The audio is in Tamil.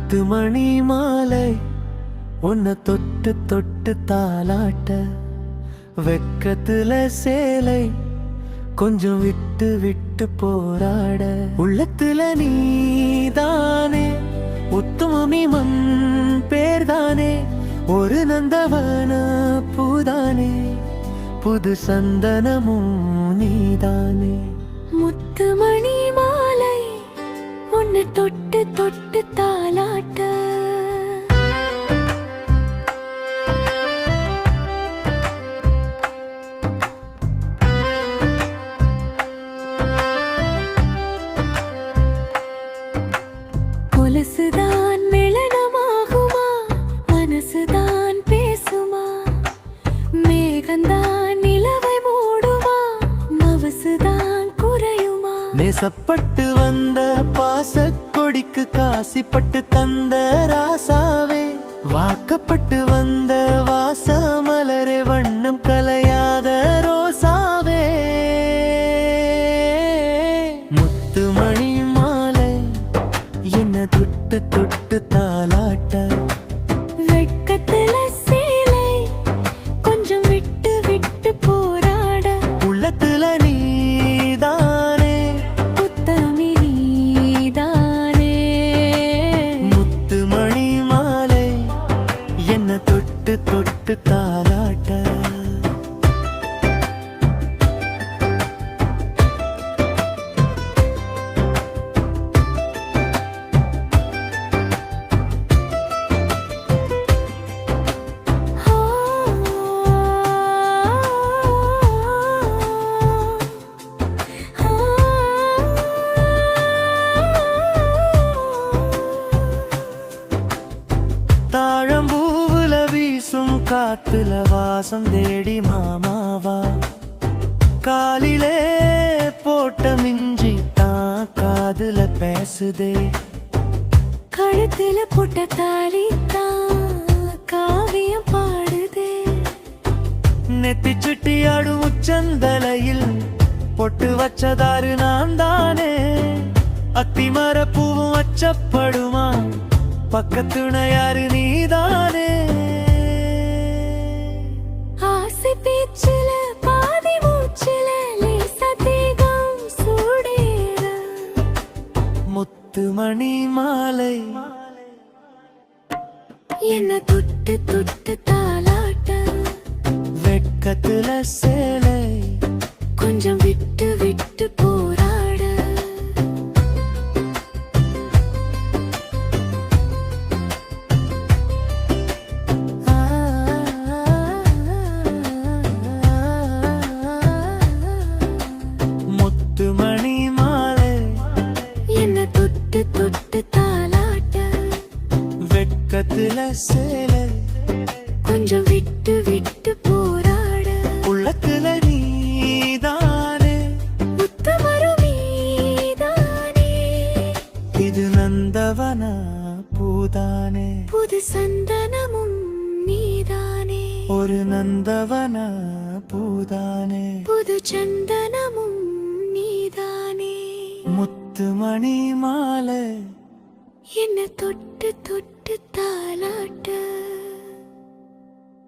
முத்து மணி மாலை உன்னை தொட்டு தொட்டு தாலாட்ட வெக்கத்துல சேலை கொஞ்சம் விட்டு விட்டு போராட உள்ளத்துல நீதானே உத்தமி மண் பேர்தானே ஒரு நந்தவன பூதானே புது சந்தனமும் நீதானே முத்து மணி மாலை உன்னை தொட்டு தொட்டு தாலாட்ட கொலுசுதான் மெளனமாகுமா மனசுதான் பேசுமா மேகந்தான் நிலவை மூடுமா மவசுதான் குறையுமா நேசப்பட்டு வந்த பாசக் கொடிக்கு காசிப்பட்டு தந்த ராசாவே வாக்கப்பட்டு வந்த வாசமலரே வண்ணம் கலையாத ரோசாவே முத்து மணி மாலை என்ன தொட்டு தொட்டு தாலாட்ட வெட்கத்துல சேலை கொஞ்சம் விட்டு விட்டு போராட உள்ளத்துல நீதானே உத்தமி நீதானே முத்து மணி மாலை என்ன தொட்டு தொட்டு தாலாட்ட தாழம்பூவுல வீசும் காத்துல வாசம் தேடி மாமாவா காலிலே போட்ட மிஞ்சி தான் காதுல பேசுதே கழுத்துல போட்ட தாலி தான் காவியம் பாடுதே நெத்தி சுட்டி ஆடும் உச்சந்தலையில் பொட்டு வச்சதாரு நான் தானே அத்திமர பூவும் வச்சப்படுமா பக்கத்துணை யாரு நீதானே ஆசை பேச்சில பாதி மூச்சில லேசா தேகம் சூடேற முத்து மணி மாலை என்ன தொட்டு தொட்டு தாலாட்ட வெட்கத்துல சேலை கொஞ்சம் விட்டு விட்டு போராட முத்து மணி மாலை என்ன தொட்டு தொட்டு தாலாட்ட வெட்கத்துல சேலை கொஞ்சம் விட்டு விட்டு போராட உள்ளத்துல நீதானே முத்தமரம் நீதானே இது நந்தவன பூதானே புது சந்தனமும் நீதானே ஒரு நந்தவன பூதானே புது சந்தனமும் நீதானே முத்து மணி மாலை என்ன தொட்டு தொட்டு தாலாட்ட